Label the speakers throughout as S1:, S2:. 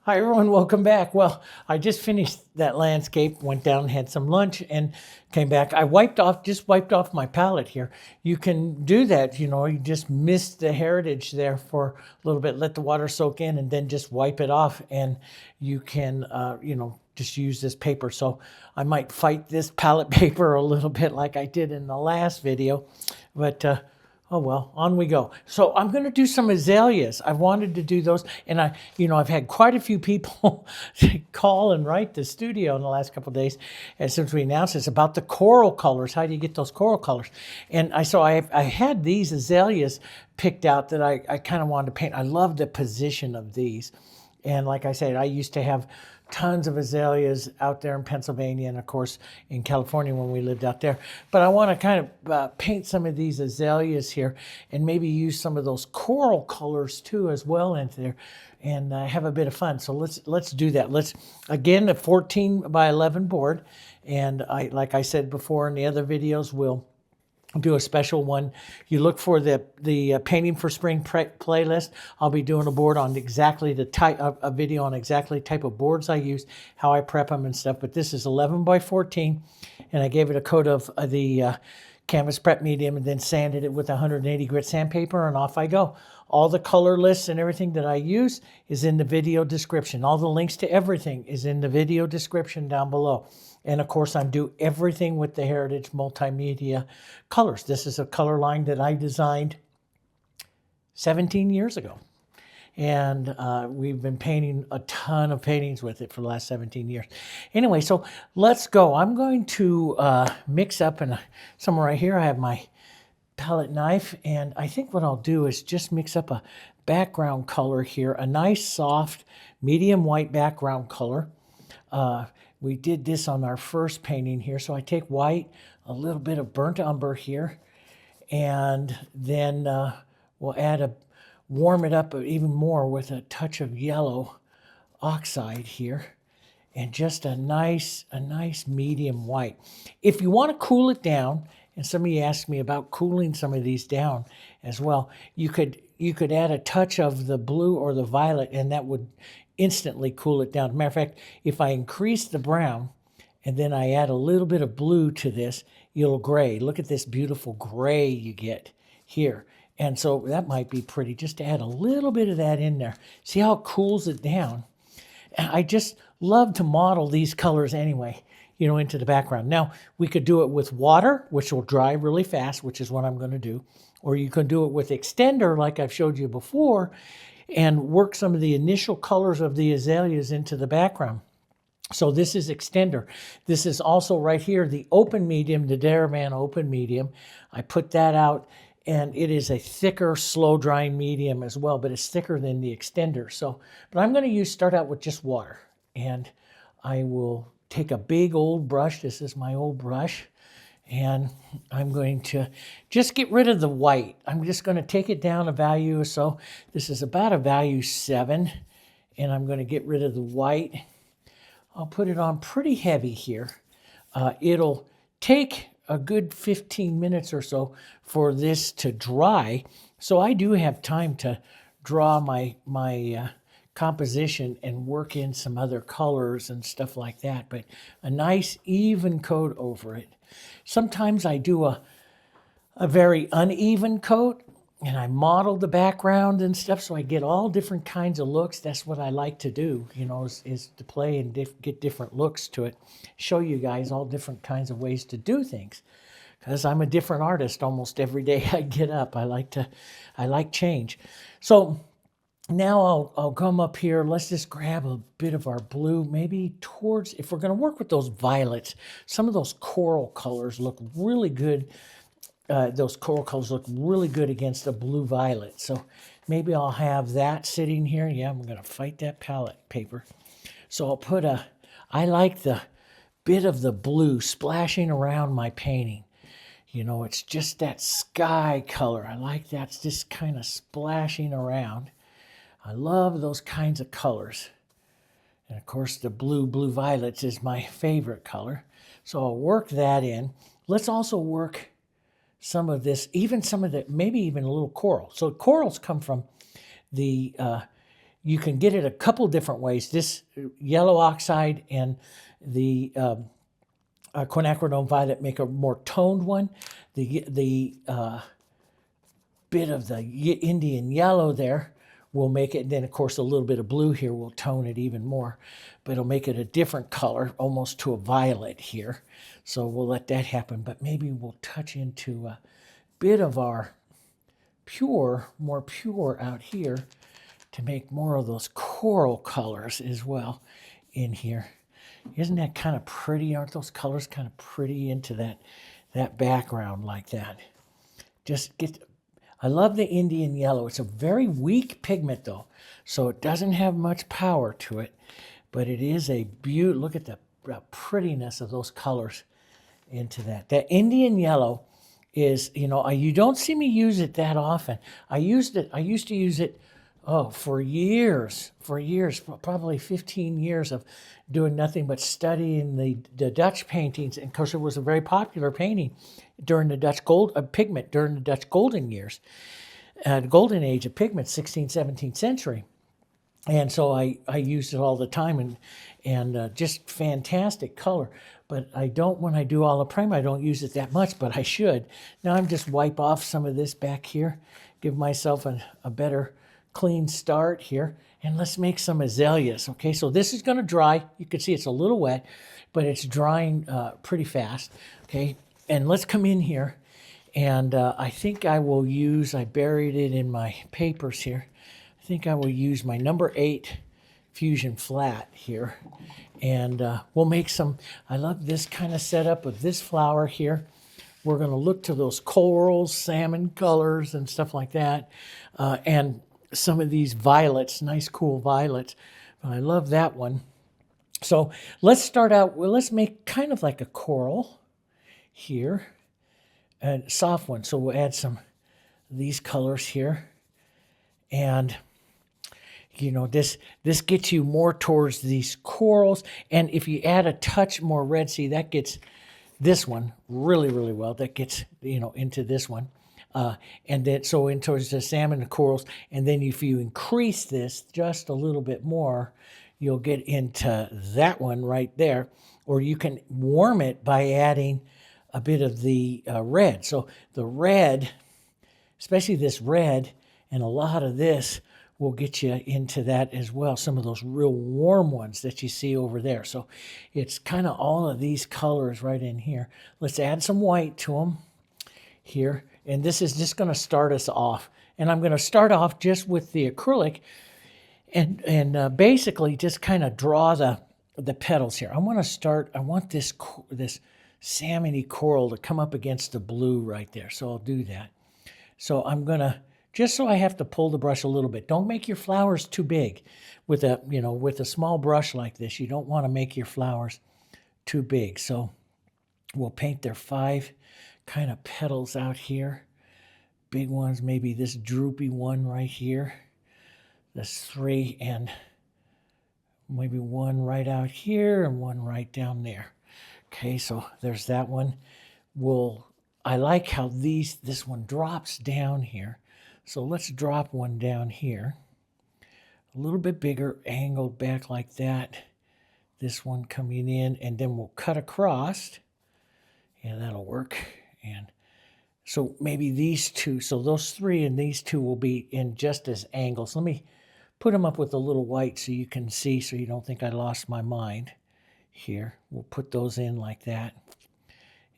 S1: Hi everyone, welcome back. Well, I just finished that landscape, went down, had some lunch, and came back. I just wiped off my palette here. You can do that, you just mist the heritage there for a little bit, let the water soak in, and then just wipe it off, and you can, just use this paper. So I might fight this palette paper a little bit like I did in the last video, but oh well, on we go. So I'm going to do some azaleas. I wanted to do those, and I've had quite a few people call and write the studio in the last couple of days, and since we announced this about the coral colors. How do you get those coral colors? And I had these azaleas picked out that I kind of wanted to paint. I love the position of these, and like I said, I used to have tons of azaleas out there in Pennsylvania and, of course, in California when we lived out there. But I want to kind of paint some of these azaleas here and maybe use some of those coral colors too as well into there and have a bit of fun. So let's do that. Again, a 14 by 11 board. And like I said before in the other videos, we'll do a special one. You look for the Painting for Spring playlist. I'll be doing a board on exactly the type, a video on exactly the type of boards I use, how I prep them and stuff. But this is 11 by 14, and I gave it a coat of the canvas prep medium and then sanded it with 180 grit sandpaper, and off I go. All the color lists and everything that I use is in the video description. All the links to everything is in the video description down below. And of course, I do everything with the Heritage Multimedia colors. This is a color line that I designed 17 years ago. And we've been painting a ton of paintings with it for the last 17 years. Anyway, so let's go. I'm going to mix up, and somewhere right here I have my palette knife, and I think what I'll do is just mix up a background color here, a nice soft medium white background color. We did this on our first painting here, so I take white, a little bit of burnt umber here, and then we'll warm it up even more with a touch of yellow oxide here, and just a nice medium white. If you want to cool it down, and somebody asked me about cooling some of these down as well, you could add a touch of the blue or the violet, and that would instantly cool it down. As a matter of fact, if I increase the brown and then I add a little bit of blue to this, you'll gray. Look at this beautiful gray you get here. And so that might be pretty, just to add a little bit of that in there. See how it cools it down? I just love to model these colors anyway, into the background. Now, we could do it with water, which will dry really fast, which is what I'm going to do. Or you can do it with extender, like I've showed you before, and work some of the initial colors of the azaleas into the background. So this is extender. This is also right here, the open medium, the Daravan open medium. I put that out, and it is a thicker, slow-drying medium as well, but it's thicker than the extender. But I'm going to start out with just water, and I will take a big old brush. This is my old brush. And I'm going to just get rid of the white. I'm just going to take it down a value or so. This is about a value 7. And I'm going to get rid of the white. I'll put it on pretty heavy here. It'll take a good 15 minutes or so for this to dry. So I do have time to draw my composition and work in some other colors and stuff like that. But a nice even coat over it. Sometimes I do a very uneven coat, and I model the background and stuff, so I get all different kinds of looks. That's what I like to do, is to play and get different looks to it. Show you guys all different kinds of ways to do things, because I'm a different artist almost every day I get up. I like change. So now I'll come up here. Let's just grab a bit of our blue, maybe towards, if we're going to work with those violets, some of those coral colors look really good. Those coral colors look really good against the blue violet. So maybe I'll have that sitting here. Yeah, I'm going to fight that palette paper. So I'll put I like the bit of the blue splashing around my painting. It's just that sky color. I like that just kind of splashing around. I love those kinds of colors. And of course, the blue violets is my favorite color. So I'll work that in. Let's also work some of this, even some of the, maybe even a little coral. So corals come from the you can get it a couple different ways. This yellow oxide and the Quinacridone Violet make a more toned one. The bit of the Indian yellow there will make it, and then of course a little bit of blue here will tone it even more, but it'll make it a different color, almost to a violet here. So we'll let that happen, but maybe we'll touch into a bit of our more pure out here to make more of those coral colors as well in here. Isn't that kind of pretty? Aren't those colors kind of pretty into that background like that? I love the Indian yellow. It's a very weak pigment though, so it doesn't have much power to it, but it is a beauty. Look at the prettiness of those colors into that. That Indian yellow is, you don't see me use it that often. I used to use it, for years, probably 15 years of doing nothing but studying the Dutch paintings. And of course, it was a very popular painting during the Dutch pigment during the Dutch golden years, golden age of pigment, 16th, 17th century. And so I used it all the time, and just fantastic color. But when I do all the primer, I don't use it that much, but I should. Now I'm just wipe off some of this back here, give myself a better clean start here, and let's make some azaleas. Okay, so this is going to dry. You can see it's a little wet, but it's drying pretty fast. Okay, and let's come in here, and I think I buried it in my papers here. I think I will use my number 8 Fusion Flat here, and we'll make some. I love this kind of setup with this flower here. We're going to look to those corals, salmon colors, and stuff like that, and some of these violets, nice cool violets. I love that one. So let's start out, let's make kind of like a coral here, a soft one. So we'll add some of these colors here. And this gets you more towards these corals. And if you add a touch more red, see, that gets this one really, really well. That gets, into this one. And then so in towards the salmon and corals, and then if you increase this just a little bit more, you'll get into that one right there. Or you can warm it by adding a bit of the red. So the red, especially this red, and a lot of this will get you into that as well. Some of those real warm ones that you see over there. So it's kind of all of these colors right in here. Let's add some white to them here. And this is just going to start us off. And I'm going to start off just with the acrylic and basically just kind of draw the petals here. I want this salmony coral to come up against the blue right there. So I'll do that. So I'm going to, just so I have to pull the brush a little bit. Don't make your flowers too big. With a small brush like this, you don't want to make your flowers too big. So we'll paint their 5 kind of petals out here. Big ones, maybe this droopy one right here. There's 3, and maybe one right out here and one right down there. Okay, so there's that one. I like how this one drops down here. So let's drop one down here. A little bit bigger, angled back like that. This one coming in, and then we'll cut across. Yeah, that'll work. And so maybe these 2, so those 3 and these 2 will be in just as angles. Let me put them up with a little white so you can see, so you don't think I lost my mind here. We'll put those in like that.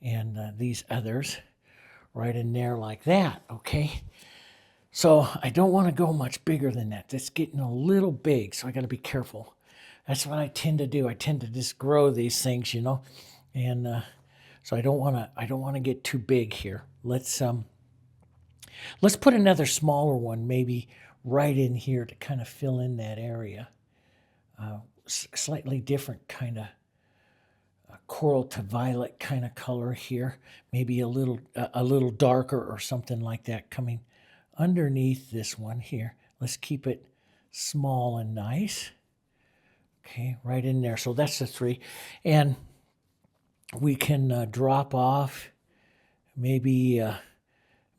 S1: And these others right in there like that, okay? So I don't want to go much bigger than that. That's getting a little big, so I got to be careful. That's what I tend to do. I tend to just grow these things, and so I don't want to get too big here. Let's put another smaller one maybe right in here to kind of fill in that area. Slightly different kind of coral to violet kind of color here. Maybe a little darker or something like that coming underneath this one here. Let's keep it small and nice. Okay, right in there. So that's the 3. And we can drop off maybe a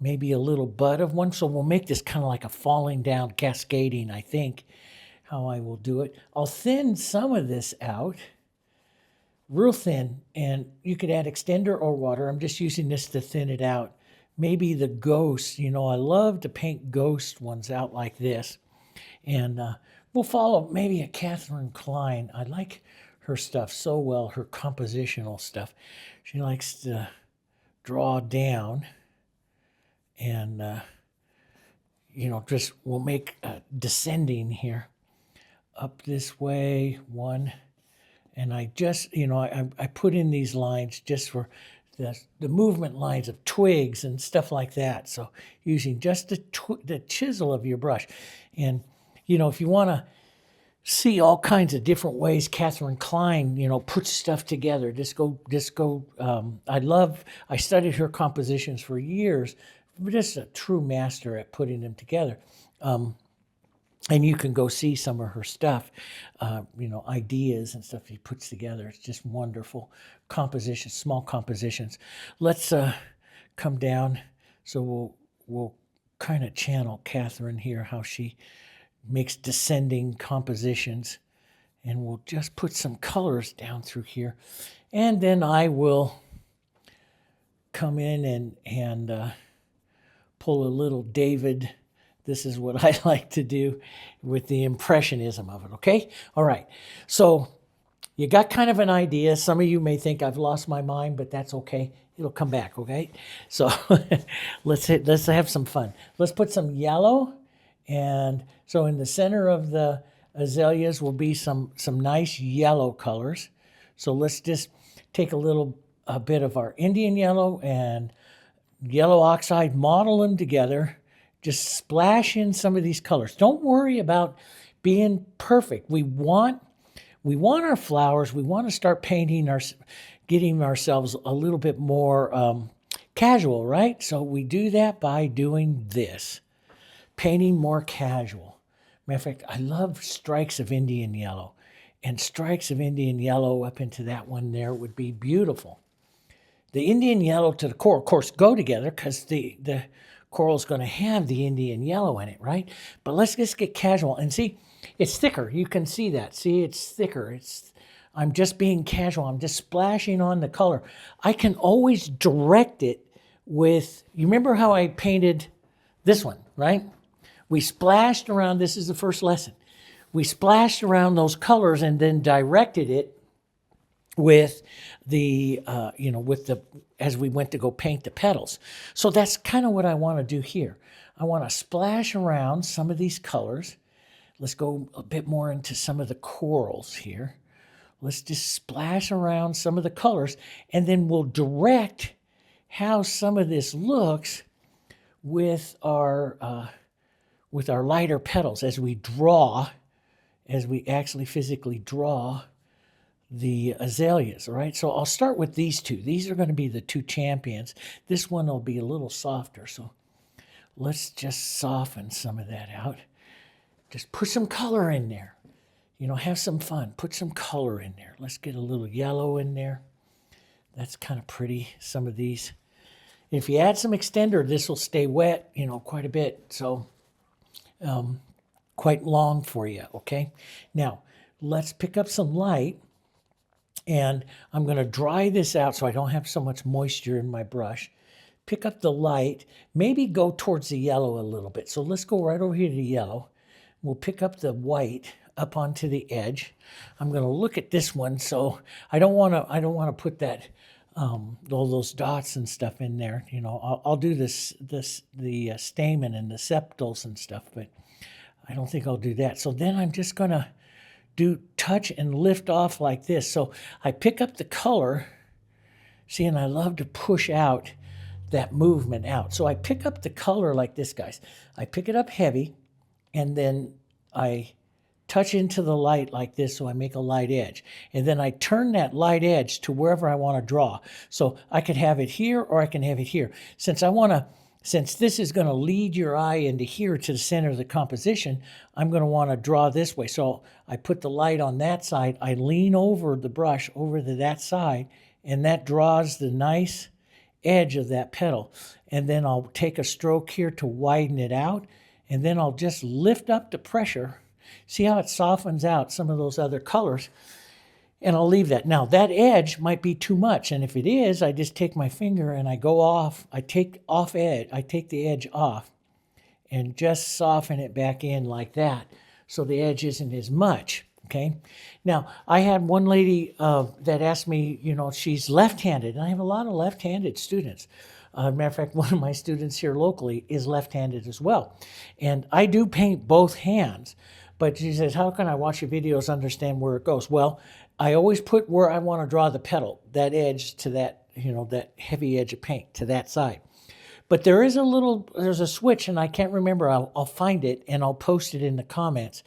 S1: little bud of one. So we'll make this kind of like a falling down, cascading, I think, how I will do it. I'll thin some of this out, real thin, and you could add extender or water. I'm just using this to thin it out. Maybe the ghost, I love to paint ghost ones out like this. And we'll follow maybe a Catherine Klein. I like her stuff so well, her compositional stuff. She likes to draw down and, just we'll make a descending here up this way, one. And I just, I put in these lines just for the movement lines of twigs and stuff like that. So using just the chisel of your brush. And, if you want to see all kinds of different ways Catherine Klein, puts stuff together, I studied her compositions for years, just a true master at putting them together. And you can go see some of her stuff, ideas and stuff she puts together. It's just wonderful compositions, small compositions. Let's come down. So we'll kind of channel Catherine here, how she makes descending compositions. And we'll just put some colors down through here. And then I will come in and pull a little David. This is what I like to do with the impressionism of it, okay? All right, so you got kind of an idea. Some of you may think I've lost my mind, but that's okay. It'll come back, okay? So let's have some fun. Let's put some yellow, and so in the center of the azaleas will be some nice yellow colors. So let's just take a bit of our Indian yellow and yellow oxide, model them together. Just splash in some of these colors. Don't worry about being perfect. We want our flowers. We want to start painting getting ourselves a little bit more casual, right? So we do that by doing this, painting more casual. Matter of fact, I love strikes of Indian yellow, and strikes of Indian yellow up into that one there would be beautiful. The Indian yellow to the coral, of course, go together because the coral is going to have the Indian yellow in it, right? But let's just get casual and see, it's thicker. You can see that. See, it's thicker. I'm just being casual. I'm just splashing on the color. I can always direct it with, you remember how I painted this one, right? We splashed around, this is the first lesson. We splashed around those colors and then directed it with as we went to go paint the petals. So that's kind of what I want to do here. I want to splash around some of these colors. Let's go a bit more into some of the corals here. Let's just splash around some of the colors, and then we'll direct how some of this looks with our lighter petals as we actually physically draw the azaleas, all right? So I'll start with these two. These are going to be the two champions. This one will be a little softer, so let's just soften some of that out. Just put some color in there. Have some fun. Put some color in there. Let's get a little yellow in there. That's kind of pretty, some of these. If you add some extender, this will stay wet, quite a bit, so quite long for you, okay? Now, let's pick up some light. And I'm going to dry this out so I don't have so much moisture in my brush. Pick up the light, maybe go towards the yellow a little bit. So let's go right over here to the yellow. We'll pick up the white up onto the edge. I'm going to look at this one, so I don't want to put that all those dots and stuff in there. I'll do the stamen and the sepals and stuff, but I don't think I'll do that. So then I'm just going to touch and lift off like this. So I pick up the color, see, and I love to push out that movement out. So I pick up the color like this, guys. I pick it up heavy, and then I touch into the light like this, so I make a light edge. And then I turn that light edge to wherever I want to draw. So I could have it here, or I can have it here. Since this is going to lead your eye into here to the center of the composition, I'm going to want to draw this way. So I put the light on that side. I lean over the brush over to that side, and that draws the nice edge of that petal. And then I'll take a stroke here to widen it out, and then I'll just lift up the pressure. See how it softens out some of those other colors? And I'll leave that. Now, that edge might be too much. And if it is, I just take my finger and I go off. I take the edge off and just soften it back in like that. So the edge isn't as much. Okay. Now, I had one lady that asked me, she's left-handed. And I have a lot of left-handed students. Matter of fact, one of my students here locally is left-handed as well. And I do paint both hands. But she says, how can I watch your videos, understand where it goes? Well, I always put where I want to draw the petal, that edge to that, that heavy edge of paint to that side. But there's a switch, and I can't remember. I'll find it, and I'll post it in the comments.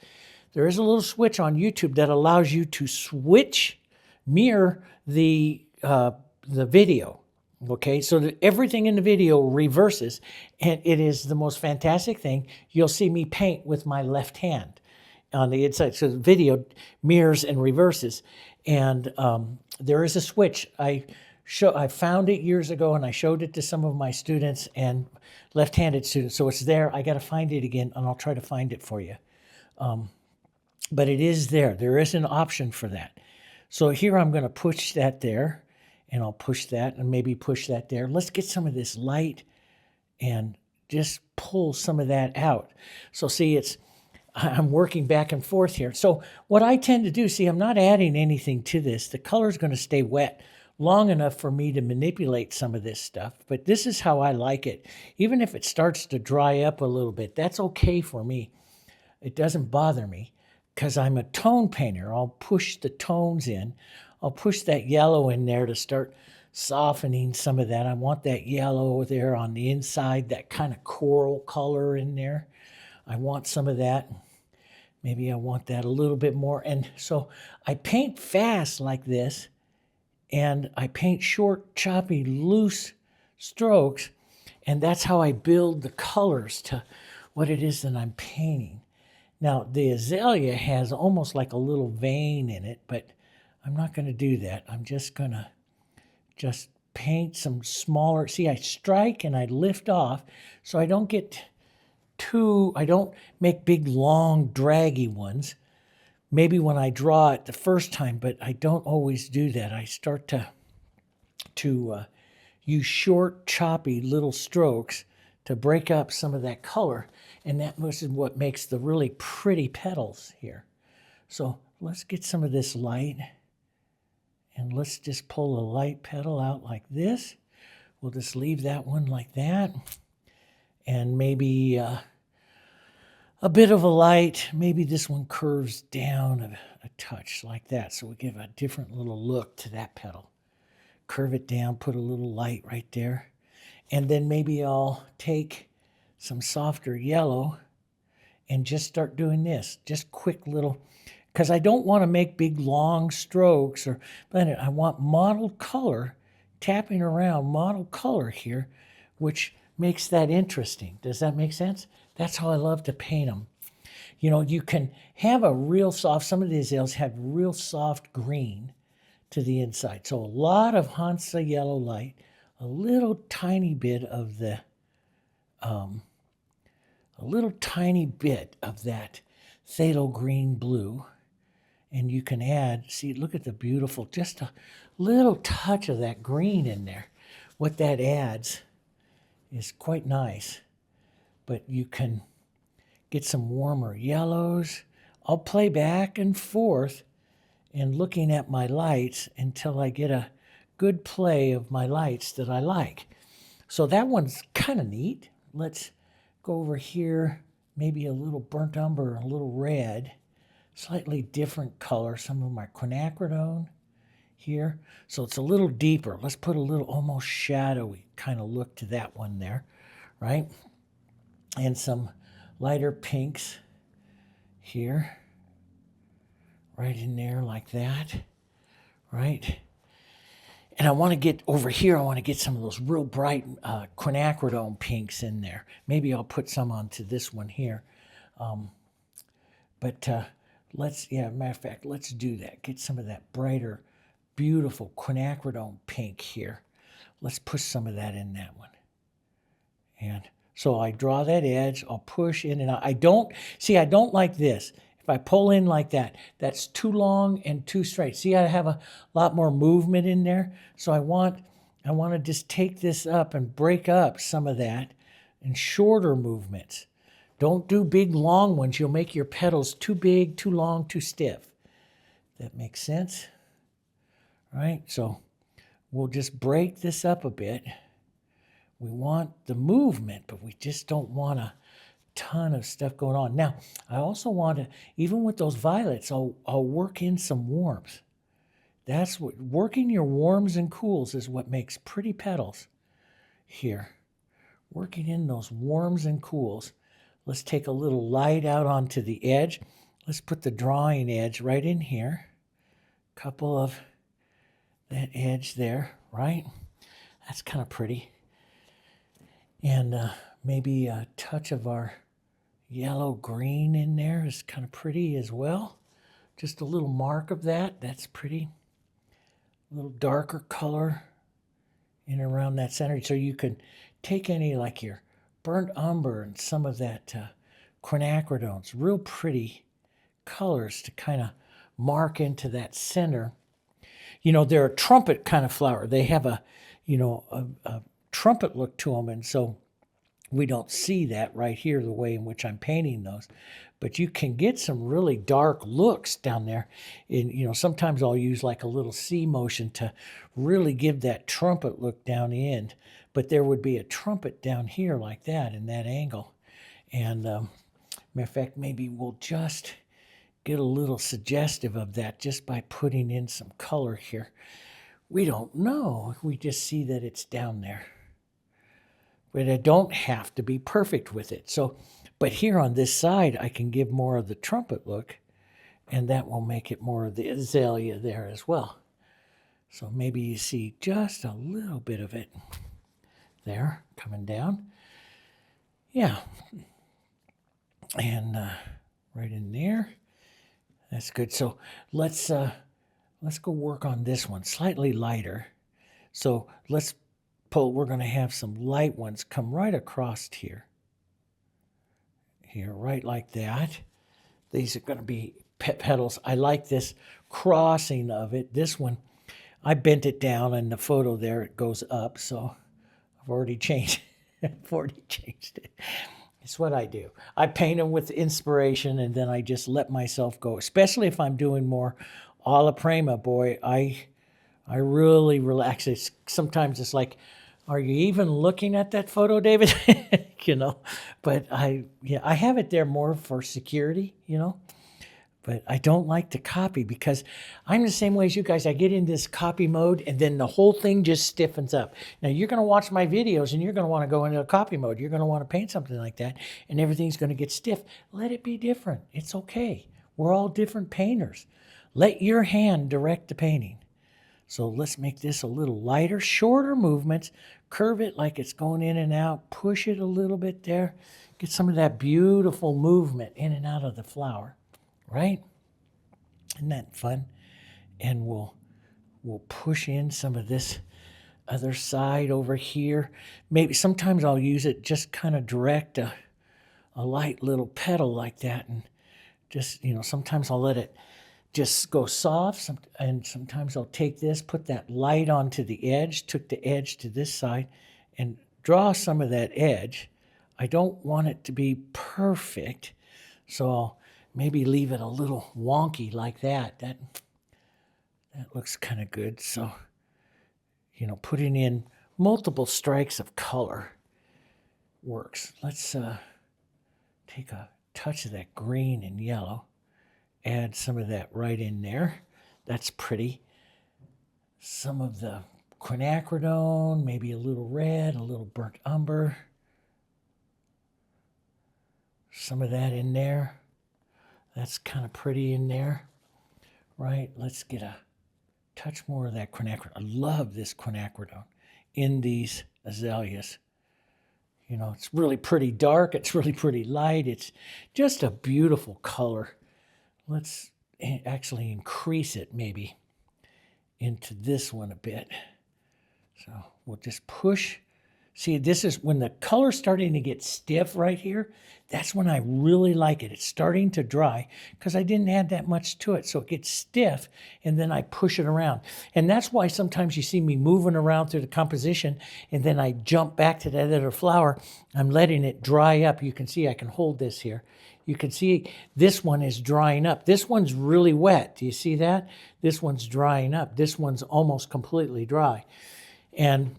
S1: There is a little switch on YouTube that allows you to mirror the video. Okay, so that everything in the video reverses, and it is the most fantastic thing. You'll see me paint with my left hand on the inside. So the video mirrors and reverses. And there is a switch. I found it years ago, and I showed it to some of my students and left-handed students. So it's there. I got to find it again, and I'll try to find it for you. But it is there. There is an option for that. So here I'm going to push that there, and I'll push that and maybe push that there. Let's get some of this light and just pull some of that out. So see, I'm working back and forth here. So what I tend to do, see, I'm not adding anything to this. The color's going to stay wet long enough for me to manipulate some of this stuff. But this is how I like it. Even if it starts to dry up a little bit, that's okay for me. It doesn't bother me because I'm a tone painter. I'll push the tones in. I'll push that yellow in there to start softening some of that. I want that yellow there on the inside, that kind of coral color in there. I want some of that. Maybe I want that a little bit more. And so I paint fast like this, and I paint short, choppy, loose strokes, and that's how I build the colors to what it is that I'm painting. Now, the azalea has almost like a little vein in it, but I'm not going to do that. I'm just going to paint some smaller. See, I strike and I lift off, so I don't get I don't make big, long, draggy ones. Maybe when I draw it the first time, but I don't always do that. I start to use short, choppy little strokes to break up some of that color, and that is what makes the really pretty petals here. So let's get some of this light, and let's just pull a light petal out like this. We'll just leave that one like that. And maybe a bit of a light. Maybe this one curves down a touch like that. So we give a different little look to that petal. Curve it down, put a little light right there. And then maybe I'll take some softer yellow and just start doing this. Just quick little, because I don't want to make big long strokes, but I want mottled color, tapping around mottled color here, which makes that interesting. Does that make sense? That's how I love to paint them. You can have a real soft, some of these azaleas have real soft green to the inside. So a lot of Hansa yellow light, a little tiny bit of that phthalo green blue. And you can add, see, look at the beautiful, just a little touch of that green in there. What that adds is quite nice. But you can get some warmer yellows. I'll play back and forth and looking at my lights until I get a good play of my lights that I like. So that one's kind of neat. Let's go over here, maybe a little burnt umber, a little red, slightly different color. Some of my quinacridone here. So it's a little deeper. Let's put a little almost shadowy kind of look to that one there, right? And some lighter pinks here, right in there like that, right? And I want to get over here, I want to get some of those real bright quinacridone pinks in there. Maybe I'll put some onto this one here. Matter of fact, let's do that. Get some of that brighter, beautiful quinacridone pink here. Let's push some of that in that one. And so I draw that edge, I'll push in and out. I don't like this. if I pull in like that, that's too long and too straight. See, I have a lot more movement in there. So I want to just take this up and break up some of that in shorter movements. Don't do big, long ones. You'll make your petals too big, too long, too stiff. That makes sense? All right, so we'll just break this up a bit. We want the movement, but we just don't want a ton of stuff going on. Now, I also want to, even with those violets, I'll work in some warmth. That's what, working your warms and cools is what makes pretty petals here. Working in those warms and cools. Let's take a little light out onto the edge. Let's put the drawing edge right in here. Couple of that edge there, right? That's kind of pretty. And maybe a touch of our yellow green in there is kind of pretty as well. Just a little mark of that. That's pretty. A little darker color in around that center. So you can take any like your burnt umber and some of that quinacridones. Real pretty colors to kind of mark into that center. You know, they're a trumpet kind of flower. They have a, you know, a trumpet look to them, and so we don't see that right here the way in which I'm painting those. But you can get some really dark looks down there. And, you know, sometimes I'll use like a little C motion to really give that trumpet look down the end. But there would be a trumpet down here like that in that angle. And matter of fact, maybe we'll just get a little suggestive of that just by putting in some color here. We don't know. We just see that it's down there. But I don't have to be perfect with it. So, but here on this side, I can give more of the trumpet look, and that will make it more of the azalea there as well. So maybe you see just a little bit of it there coming down. Yeah. And right in there. That's good. So let's go work on this one, slightly lighter. So let's pull, we're going to have some light ones come right across here. Here, right like that. These are going to be petals. I like this crossing of it. This one, I bent it down in the photo there. It goes up, so I've already changed I've already changed it. It's what I do. I paint them with inspiration, and then I just let myself go, especially if I'm doing more alla prima. Boy, I really relax. Sometimes it's like, are you even looking at that photo, David? You know, but I have it there more for security, you know, but I don't like to copy because I'm the same way as you guys. I get in this copy mode and then the whole thing just stiffens up. Now you're going to watch my videos and you're going to want to go into a copy mode. You're going to want to paint something like that and everything's going to get stiff. Let it be different. It's okay. We're all different painters. Let your hand direct the painting. So let's make this a little lighter, shorter movements. Curve it like it's going in and out. Push it a little bit there. Get some of that beautiful movement in and out of the flower, right? Isn't that fun? And we'll push in some of this other side over here. Maybe sometimes I'll use it just kind of direct a light little petal like that. And just, you know, sometimes I'll let it just go soft, and sometimes I'll take this, put that light onto the edge, took the edge to this side, and draw some of that edge. I don't want it to be perfect, so I'll maybe leave it a little wonky like that. That looks kind of good. So, you know, putting in multiple strikes of color works. Let's take a touch of that green and yellow. Add some of that right in there. That's pretty. Some of the quinacridone, maybe a little red, a little burnt umber. Some of that in there. That's kind of pretty in there, right? Let's get a touch more of that quinacridone. I love this quinacridone in these azaleas. You know, it's really pretty dark. It's really pretty light. It's just a beautiful color. Let's actually increase it maybe into this one a bit. So we'll just push See, this is when the color's starting to get stiff right here. That's when I really like it. It's starting to dry because I didn't add that much to it. So it gets stiff and then I push it around. And that's why sometimes you see me moving around through the composition and then I jump back to that other flower. I'm letting it dry up. You can see I can hold this here. You can see this one is drying up. This one's really wet. Do you see that? This one's drying up. This one's almost completely dry. And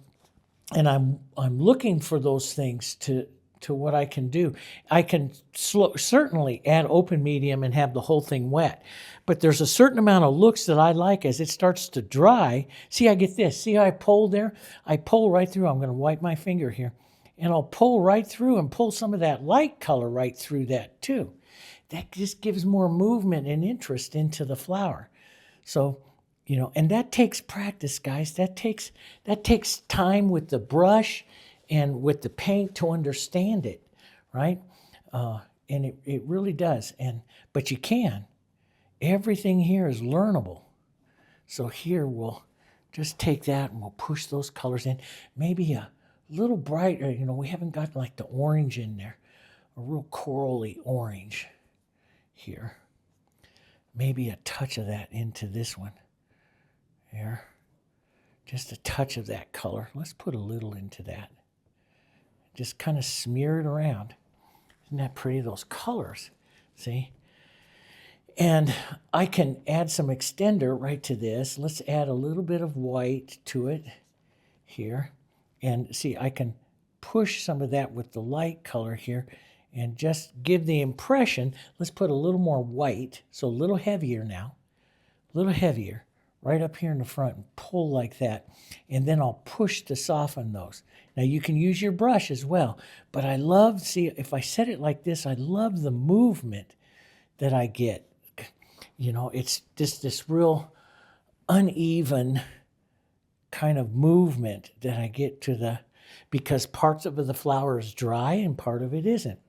S1: I'm looking for those things to what I can do. I can certainly add open medium and have the whole thing wet, but there's a certain amount of looks that I like as it starts to dry. See, I get this. See how I pull there? I pull right through. I'm going to wipe my finger here, and I'll pull right through and pull some of that light color right through that too. That just gives more movement and interest into the flower. So, you know, and that takes practice, guys. That takes time with the brush and with the paint to understand it, right? And it really does. But you can. Everything here is learnable. So here we'll just take that and we'll push those colors in. Maybe a little brighter. You know, we haven't got like the orange in there. A real corally orange here. Maybe a touch of that into this one. There, just a touch of that color. Let's put a little into that. Just kind of smear it around. Isn't that pretty, those colors? See? And I can add some extender right to this. Let's add a little bit of white to it here. And see, I can push some of that with the light color here and just give the impression. Let's put a little more white, so a little heavier now. A little heavier. Right up here in the front and pull like that. And then I'll push to soften those. Now you can use your brush as well. But I love, see, if I set it like this, I love the movement that I get. You know, it's just this real uneven kind of movement that I get to the, because parts of the flower is dry and part of it isn't.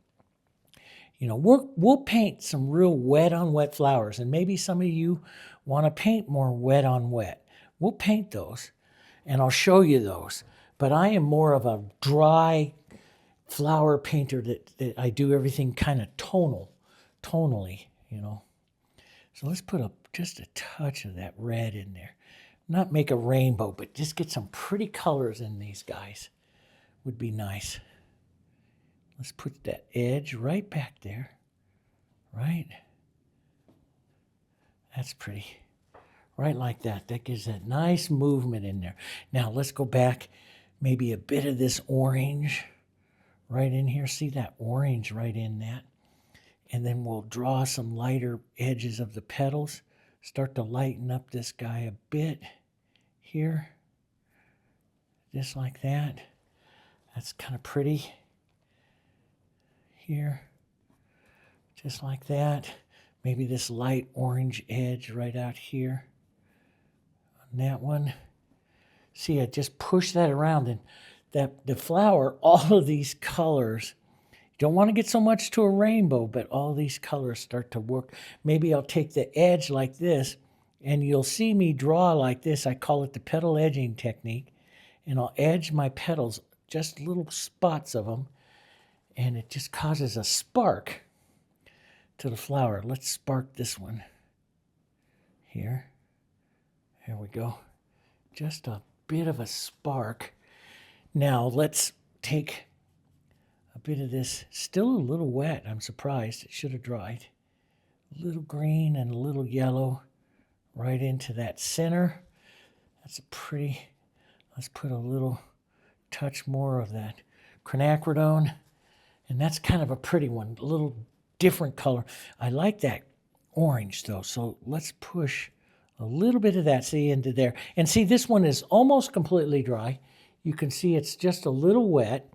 S1: You know, we'll paint some real wet on wet flowers, and maybe some of you want to paint more wet on wet. We'll paint those, and I'll show you those. But I am more of a dry flower painter that I do everything kind of tonally, you know. So let's put just a touch of that red in there. Not make a rainbow, but just get some pretty colors in these guys. Would be nice. Let's put that edge right back there, right? That's pretty. Right like that. That gives that nice movement in there. Now let's go back, maybe a bit of this orange right in here. See that orange right in that? And then we'll draw some lighter edges of the petals. Start to lighten up this guy a bit here. Just like that. That's kind of pretty. Here, just like that. Maybe this light orange edge right out here on that one. See, I just push that around, and that the flower, all of these colors, you don't want to get so much to a rainbow, but all these colors start to work. Maybe I'll take the edge like this, and you'll see me draw like this. I call it the petal edging technique, and I'll edge my petals, just little spots of them. And it just causes a spark to the flower. Let's spark this one here. There we go. Just a bit of a spark. Now let's take a bit of this. Still a little wet. I'm surprised. It should have dried. A little green and a little yellow right into that center. That's a pretty. Let's put a little touch more of that quinacridone. And that's kind of a pretty one, a little different color. I like that orange though, so let's push a little bit of that, see, into there. And see, this one is almost completely dry. You can see it's just a little wet,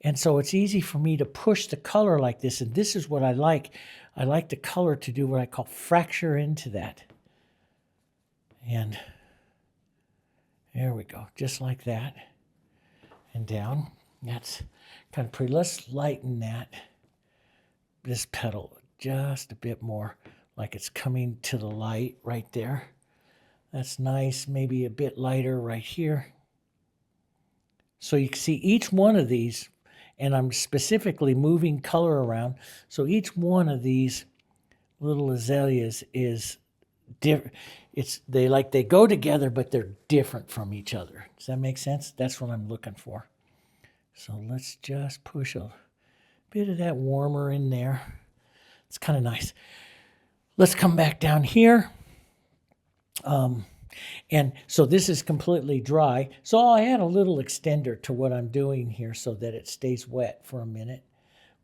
S1: and so it's easy for me to push the color like this, and this is what I like. I like the color to do what I call fracture into that. And there we go, just like that. And down. That's kind of pretty. Let's lighten this petal just a bit more, like it's coming to the light right there. That's nice. Maybe a bit lighter right here. So you can see each one of these, and I'm specifically moving color around. So each one of these little azaleas is different. They go together, but they're different from each other. Does that make sense? That's what I'm looking for. So let's just push a bit of that warmer in there. It's kind of nice. Let's come back down here. And so this is completely dry. So I'll add a little extender to what I'm doing here so that it stays wet for a minute.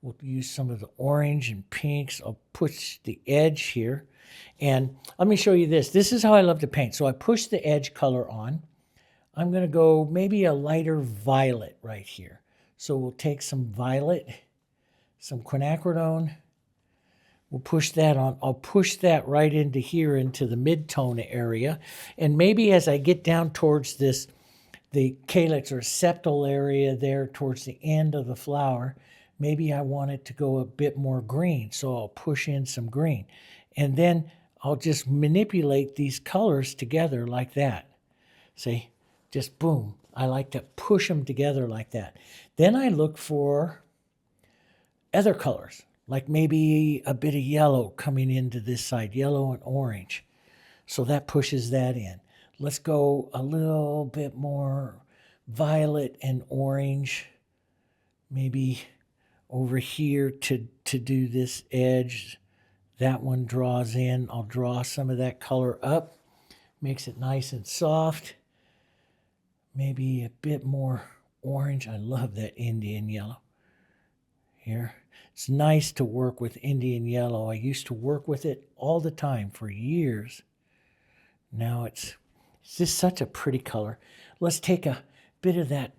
S1: We'll use some of the orange and pinks. I'll push the edge here. And let me show you this. This is how I love to paint. So I push the edge color on. I'm going to go maybe a lighter violet right here. So we'll take some violet, some quinacridone. We'll push that on. I'll push that right into here, into the mid-tone area. And maybe as I get down towards this, the calyx or septal area there towards the end of the flower, maybe I want it to go a bit more green. So I'll push in some green. And then I'll just manipulate these colors together like that. See? Just boom. I like to push them together like that. Then I look for other colors, like maybe a bit of yellow coming into this side, yellow and orange. So that pushes that in. Let's go a little bit more violet and orange, maybe over here to do this edge. That one draws in. I'll draw some of that color up, makes it nice and soft. Maybe a bit more orange. I love that Indian yellow here. It's nice to work with Indian yellow. I used to work with it all the time for years. Now it's just such a pretty color. Let's take a bit of that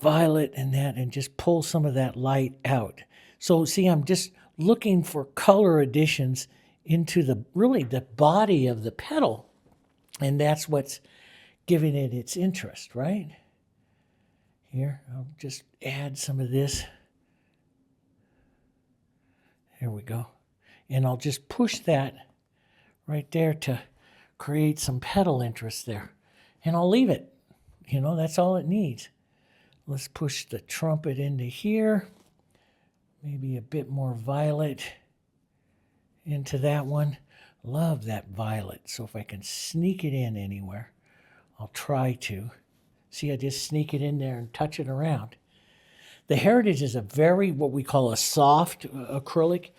S1: violet and that and just pull some of that light out. So see, I'm just looking for color additions into the body of the petal. And that's what's giving it its interest, right? Here, I'll just add some of this. There we go. And I'll just push that right there to create some petal interest there. And I'll leave it. You know, that's all it needs. Let's push the trumpet into here. Maybe a bit more violet into that one. Love that violet. So if I can sneak it in anywhere, I'll try to. See, I just sneak it in there and touch it around. The Heritage is a very, what we call a soft acrylic.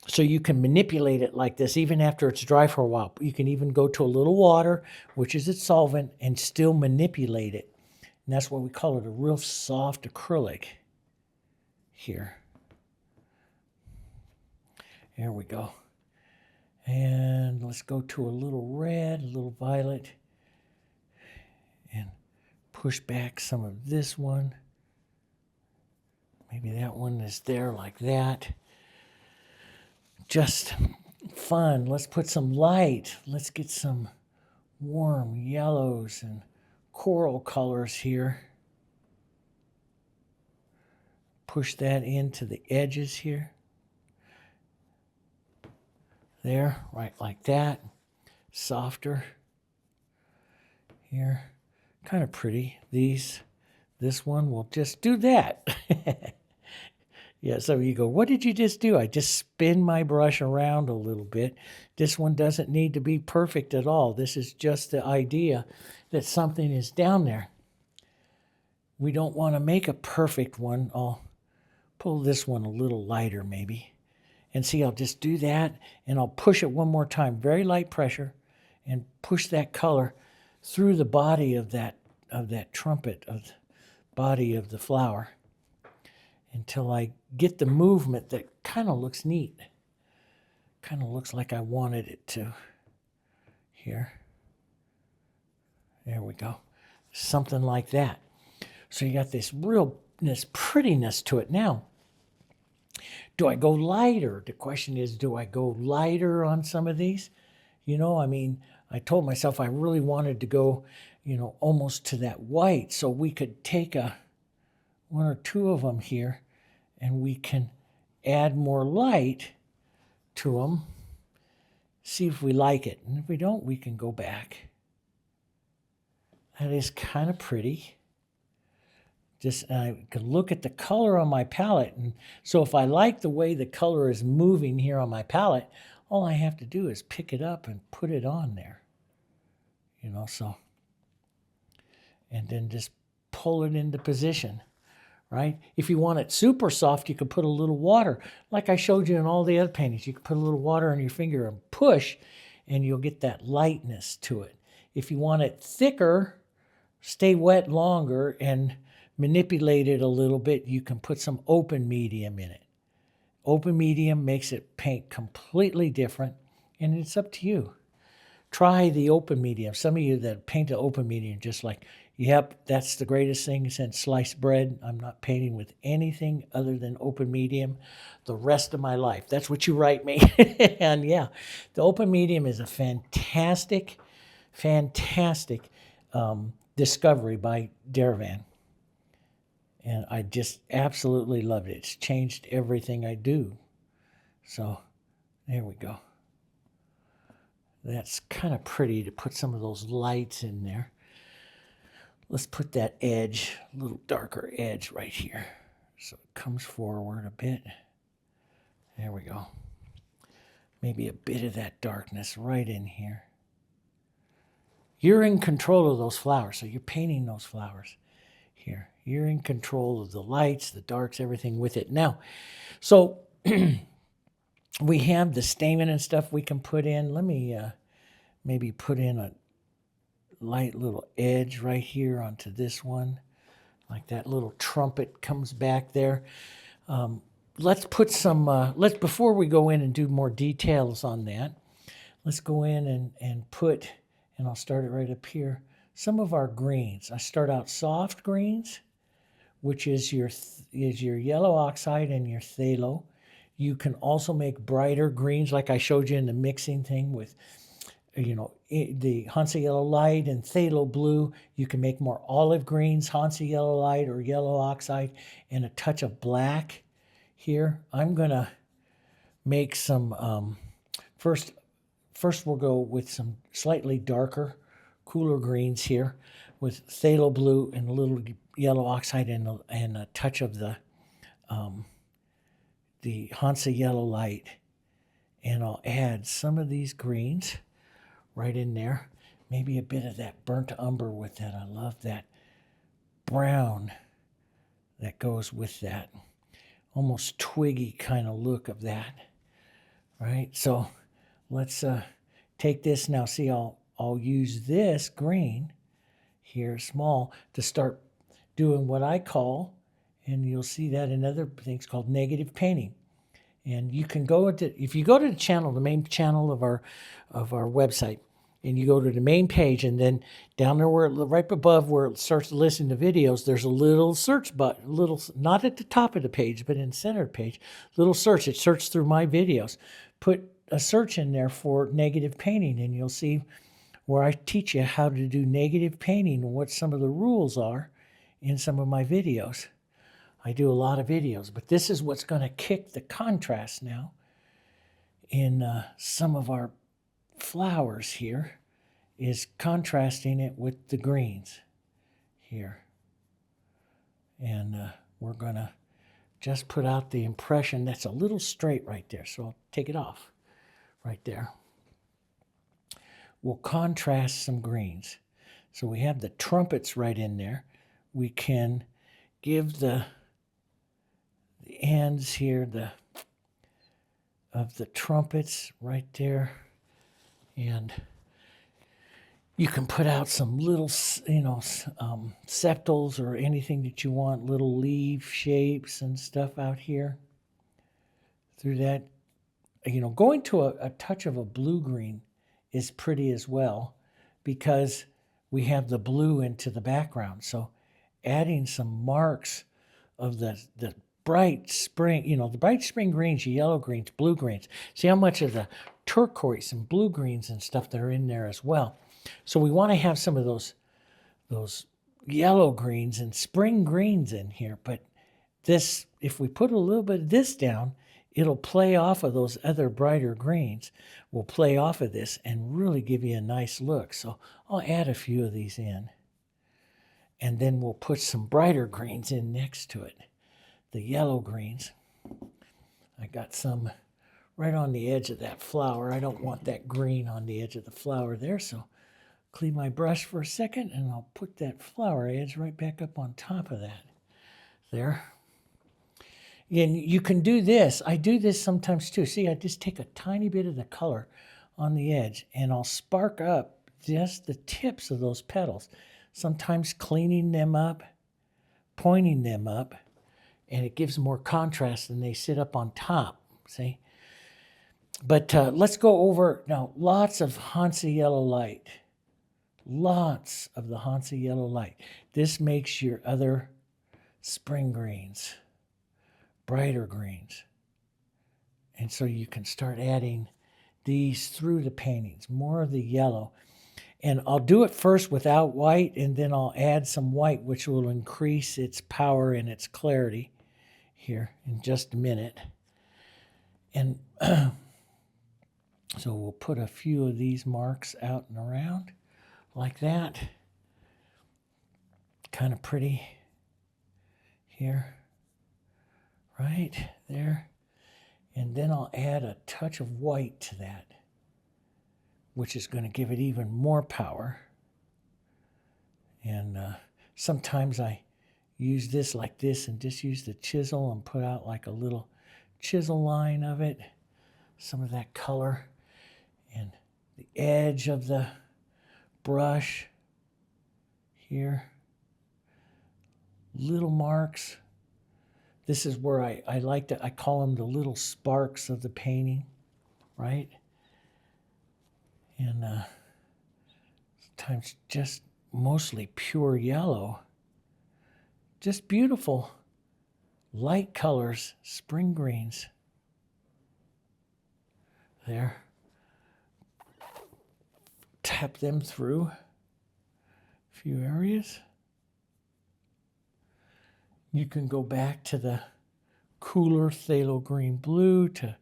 S1: So you can manipulate it like this even after it's dry for a while. You can even go to a little water, which is its solvent, and still manipulate it. And that's why we call it a real soft acrylic here. There we go. And let's go to a little red, a little violet, and push back some of this one. Maybe that one is there like that. Just fun. Let's put some light. Let's get some warm yellows and coral colors here. Push that into the edges here. There, right like that. Softer. Here. Kind of pretty. This one will just do that. Yeah, so you go, what did you just do? I just spin my brush around a little bit. This one doesn't need to be perfect at all. This is just the idea that something is down there. We don't want to make a perfect one. I'll pull this one a little lighter maybe. And see, I'll just do that, and I'll push it one more time, very light pressure, and push that color through the body of that trumpet, of the body of the flower, until I get the movement that kind of looks neat. Kind of looks like I wanted it to. Here. There we go. Something like that. So you got this realness, prettiness to it. Now, do I go lighter? The question is, do I go lighter on some of these? You know, I mean, I told myself I really wanted to go, you know, almost to that white. So we could take one or two of them here, and we can add more light to them, see if we like it. And if we don't, we can go back. That is kind of pretty. Just I can look at the color on my palette. And so if I like the way the color is moving here on my palette, all I have to do is pick it up and put it on there. So, and then just pull it into position, right? If you want it super soft, you can put a little water. Like I showed you in all the other paintings, you can put a little water on your finger and push, and you'll get that lightness to it. If you want it thicker, stay wet longer, and manipulate it a little bit, you can put some open medium in it. Open medium makes it paint completely different, and it's up to you. Try the open medium. Some of you that paint the open medium just like, yep, that's the greatest thing since sliced bread. I'm not painting with anything other than open medium the rest of my life. That's what you write me. And yeah, the open medium is a fantastic, fantastic discovery by Deravan. And I just absolutely loved it. It's changed everything I do. So there we go. That's kind of pretty to put some of those lights in there. Let's put that edge, a little darker edge right here. So it comes forward a bit. There we go. Maybe a bit of that darkness right in here. You're in control of those flowers, so you're painting those flowers here. You're in control of the lights, the darks, everything with it. Now, so we have the stamen and stuff we can put in. Let me maybe put in a light little edge right here onto this one. Like that little trumpet comes back there. Let's put some, before we go in and do more details on that, let's go in and put, and I'll start it right up here, some of our greens. I start out soft greens, which is your yellow oxide and your phthalo. You can also make brighter greens like I showed you in the mixing thing with, the Hansa Yellow Light and Phthalo Blue. You can make more olive greens, Hansa Yellow Light or yellow oxide, and a touch of black here. I'm going to make some, first we'll go with some slightly darker, cooler greens here with Phthalo Blue and a little yellow oxide and a touch of the Hansa Yellow Light. And I'll add some of these greens right in there. Maybe a bit of that burnt umber with that. I love that brown that goes with that. Almost twiggy kind of look of that. Right? So let's take this now. See, I'll use this green here, small, to start doing what I call, and you'll see that in other things called negative painting. And you can go to, if you go to the channel, the main channel of our website, and you go to the main page, and then down there right above where it starts to listen to videos, there's a little search button, not at the top of the page, but in the center of the page, little search. It searches through my videos. Put a search in there for negative painting, and you'll see where I teach you how to do negative painting and what some of the rules are in some of my videos. I do a lot of videos, but this is what's going to kick the contrast now in some of our flowers here, is contrasting it with the greens here. And we're going to just put out the impression that's a little straight right there. So I'll take it off right there. We'll contrast some greens. So we have the trumpets right in there. We can give the ends here of the trumpets right there, and you can put out some little sepals or anything that you want, little leaf shapes and stuff out here through that. Going to a touch of a blue-green is pretty as well, because we have the blue into the background. So adding some marks of the bright spring, the bright spring greens, your yellow greens, blue greens. See how much of the turquoise and blue greens and stuff that are in there as well. So we want to have some of those yellow greens and spring greens in here. But this, if we put a little bit of this down, it'll play off of those other brighter greens. We'll play off of this and really give you a nice look. So I'll add a few of these in. And then we'll put some brighter greens in next to it. The yellow greens. I got some right on the edge of that flower. I don't want that green on the edge of the flower there, so clean my brush for a second, and I'll put that flower edge right back up on top of that. There. And you can do this. I do this sometimes too. See, I just take a tiny bit of the color on the edge, and I'll spark up just the tips of those petals. Sometimes cleaning them up, pointing them up, and it gives more contrast than they sit up on top, see? But let's go over, now, lots of Hansa yellow light. Lots of the Hansa yellow light. This makes your other spring greens, brighter greens. And so you can start adding these through the paintings, more of the yellow. And I'll do it first without white, and then I'll add some white, which will increase its power and its clarity here in just a minute. And so we'll put a few of these marks out and around like that. Kind of pretty here, right there. And then I'll add a touch of white to that, which is going to give it even more power. And sometimes I use this like this and just use the chisel and put out like a little chisel line of it, some of that color, and the edge of the brush here, little marks. This is where I like to, I call them the little sparks of the painting, right? And sometimes just mostly pure yellow. Just beautiful light colors, spring greens. There. Tap them through a few areas. You can go back to the cooler phthalo green blue to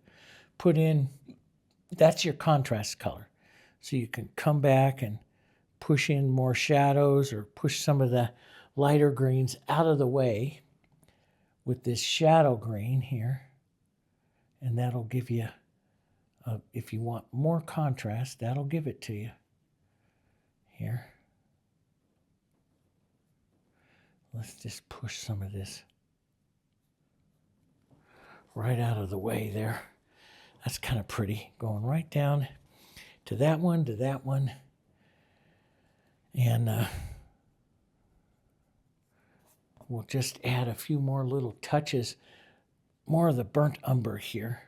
S1: put in, that's your contrast color. So you can come back and push in more shadows or push some of the lighter greens out of the way with this shadow green here. And that'll give you, if you want more contrast, that'll give it to you here. Let's just push some of this right out of the way there. That's kind of pretty. Going right down to that one, to that one. And we'll just add a few more little touches, more of the burnt umber here.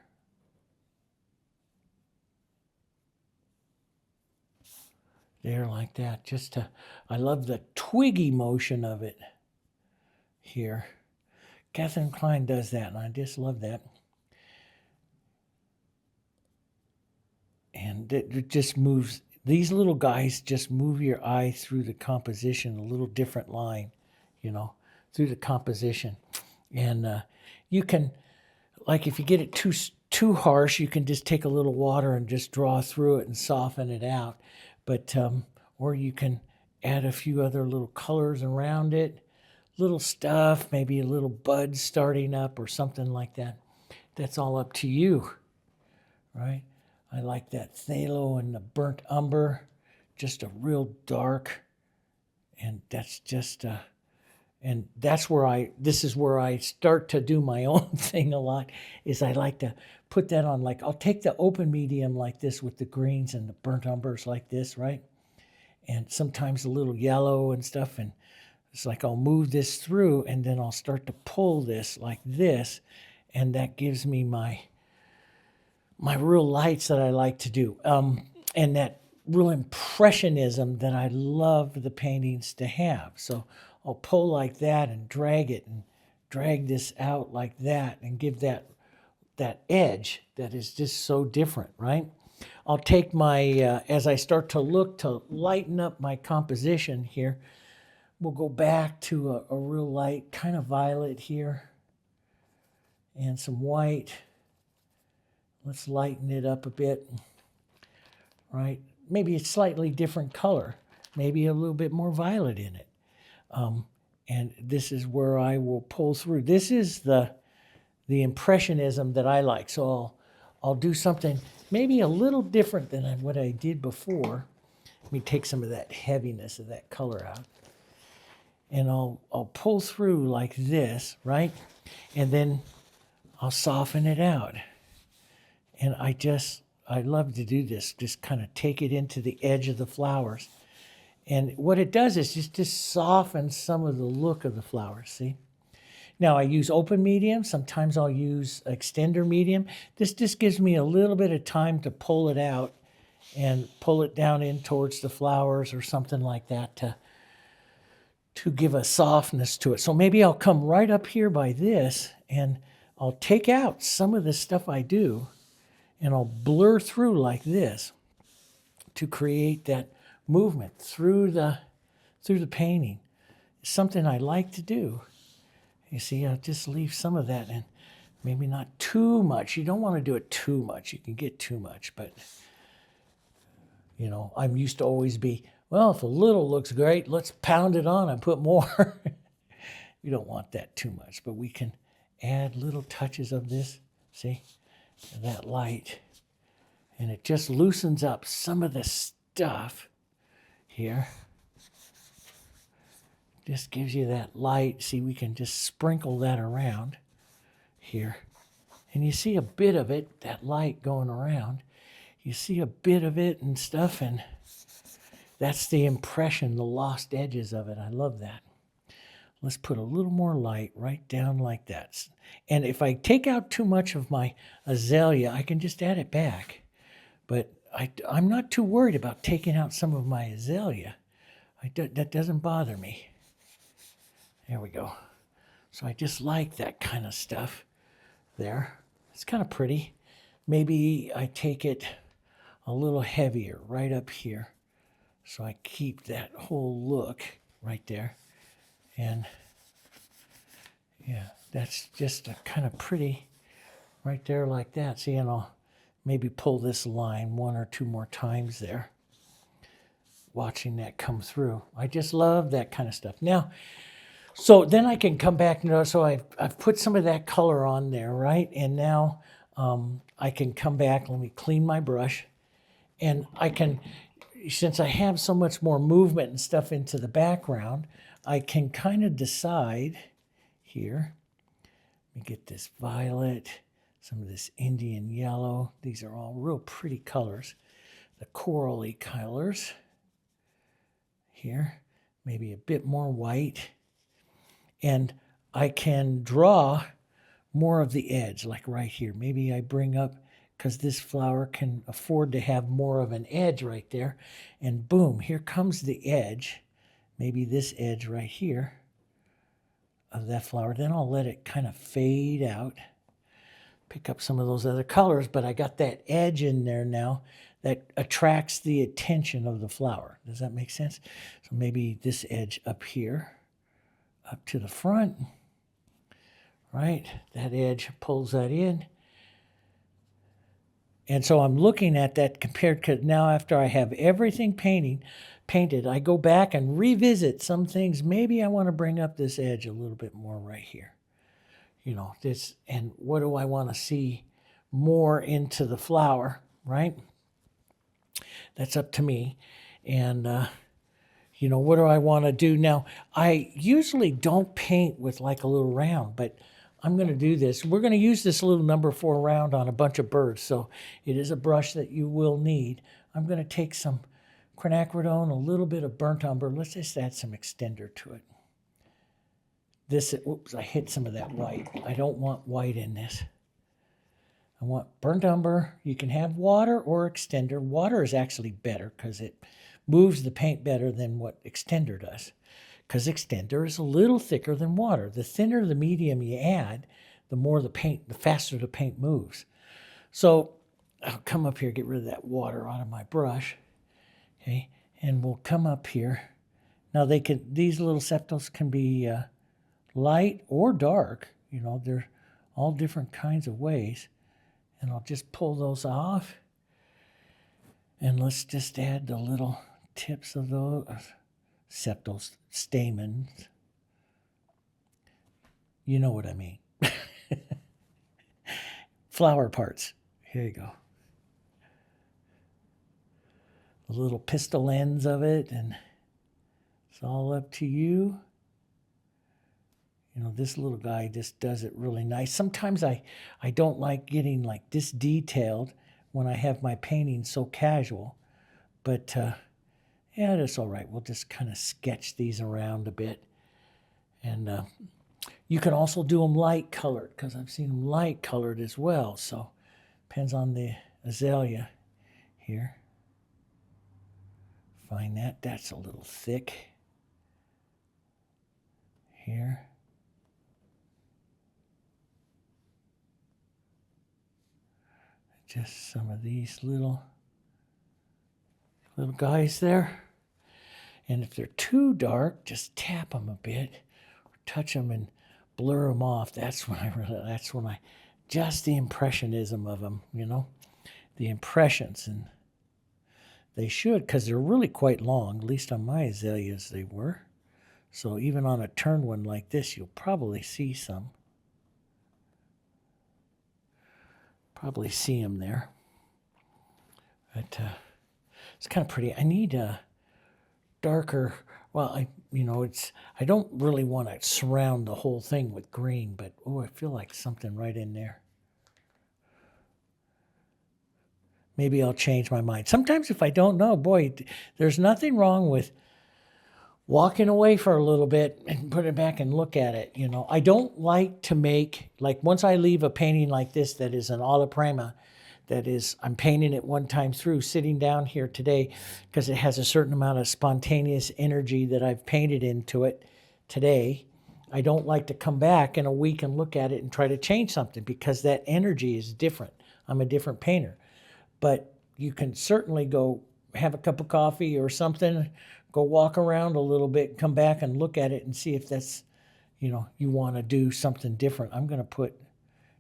S1: There, like that. Just to, I love the twiggy motion of it here. Catherine Klein does that, and I just love that. And it just moves, these little guys just move your eye through the composition, a little different line, you know, through the composition. And you can, like if you get it too harsh, you can just take a little water and just draw through it and soften it out. But, or you can add a few other little colors around it, little stuff, maybe a little bud starting up or something like that. That's all up to you, right? I like that phthalo and the burnt umber, just a real dark, and that's just, and that's where this is where I start to do my own thing a lot, is I like to put that on, like, I'll take the open medium like this with the greens and the burnt umbers like this, right? And sometimes a little yellow and stuff, and it's like I'll move this through, and then I'll start to pull this like this, and that gives me my real lights that I like to do. And that real impressionism that I love the paintings to have. So I'll pull like that and drag it and drag this out like that and give that edge that is just so different, right? I'll take my, as I start to look to lighten up my composition here, we'll go back to a real light, kind of violet here, and some white. Let's lighten it up a bit, right? Maybe a slightly different color, maybe a little bit more violet in it. And this is where I will pull through. This is the impressionism that I like. So I'll do something maybe a little different than what I did before. Let me take some of that heaviness of that color out. And I'll pull through like this, right? And then I'll soften it out. And I love to do this, just kind of take it into the edge of the flowers. And what it does is just softens some of the look of the flowers, see? Now I use open medium, sometimes I'll use extender medium. This just gives me a little bit of time to pull it out and pull it down in towards the flowers or something like that to give a softness to it. So maybe I'll come right up here by this and I'll take out some of the stuff I do and I'll blur through like this to create that movement through the painting. It's something I like to do. You see, I'll just leave some of that and maybe not too much. You don't want to do it too much. You can get too much, but you know, I'm used to always be, well, if a little looks great, let's pound it on and put more. We don't want that too much, but we can add little touches of this, see, that light. And it just loosens up some of the stuff here. Just gives you that light. See, we can just sprinkle that around here. And you see a bit of it, that light going around. You see a bit of it and stuff, and that's the impression, the lost edges of it. I love that. Let's put a little more light right down like that. And if I take out too much of my azalea, I can just add it back. But I'm not too worried about taking out some of my azalea. That doesn't bother me. There we go. So I just like that kind of stuff there. It's kind of pretty. Maybe I take it a little heavier right up here. So I keep that whole look right there. And yeah, that's just a kind of pretty right there like that. See, and I'll maybe pull this line one or two more times there. Watching that come through. I just love that kind of stuff. Now, so then I can come back. So I've put some of that color on there, right? And now I can come back. Let me clean my brush. And I can, since I have so much more movement and stuff into the background, I can kind of decide here. Let me get this violet, some of this Indian yellow. These are all real pretty colors. The corally colors here. Maybe a bit more white. And I can draw more of the edge, like right here. Maybe I bring up, because this flower can afford to have more of an edge right there. And boom, here comes the edge. Maybe this edge right here of that flower. Then I'll let it kind of fade out. Pick up some of those other colors, but I got that edge in there now that attracts the attention of the flower. Does that make sense? So maybe this edge up here, up to the front, right? That edge pulls that in. And so I'm looking at that compared to now after I have everything painted, I go back and revisit some things. Maybe I want to bring up this edge a little bit more right here. You know, this, and what do I want to see more into the flower, right? That's up to me. And, you know, what do I want to do? Now, I usually don't paint with like a little round, but I'm going to do this. We're going to use this little number 4 round on a bunch of birds, so it is a brush that you will need. I'm going to take some quinacridone, a little bit of burnt umber. Let's just add some extender to it. This, oops, I hit some of that white. I don't want white in this. I want burnt umber. You can have water or extender. Water is actually better because it moves the paint better than what extender does. Because extender is a little thicker than water. The thinner the medium you add, the more the paint, the faster the paint moves. So I'll come up here, get rid of that water out of my brush. Okay, and we'll come up here. Now these little sepals can be light or dark. You know, they're all different kinds of ways. And I'll just pull those off. And let's just add the little tips of those. sepals, stamens. You know what I mean. Flower parts. Here you go. The little pistil ends of it, and it's all up to you. You know, this little guy just does it really nice. Sometimes I don't like getting like this detailed when I have my painting so casual. But, yeah, that's all right. We'll just kind of sketch these around a bit. And you can also do them light colored, because I've seen them light colored as well. So, depends on the azalea here. Find that. That's a little thick. Here. Just some of these little guys there. And if they're too dark, just tap them a bit, or touch them and blur them off. That's when I just the impressionism of them, you know, the impressions. And they should, because they're really quite long, at least on my azaleas they were. So even on a turned one like this, you'll probably see some. Probably see them there. But it's kind of pretty. I need a darker, well, I don't really want to surround the whole thing with green, but oh, I feel like something right in there. Maybe I'll change my mind. Sometimes if I don't know, boy, there's nothing wrong with walking away for a little bit and put it back and look at it. You know, I don't like to make, like once I leave a painting like this that is an alla prima, that is, I'm painting it one time through, sitting down here today, because it has a certain amount of spontaneous energy that I've painted into it today. I don't like to come back in a week and look at it and try to change something, because that energy is different. I'm a different painter. But you can certainly go have a cup of coffee or something, go walk around a little bit, come back and look at it and see if that's, you know, you want to do something different. I'm going to put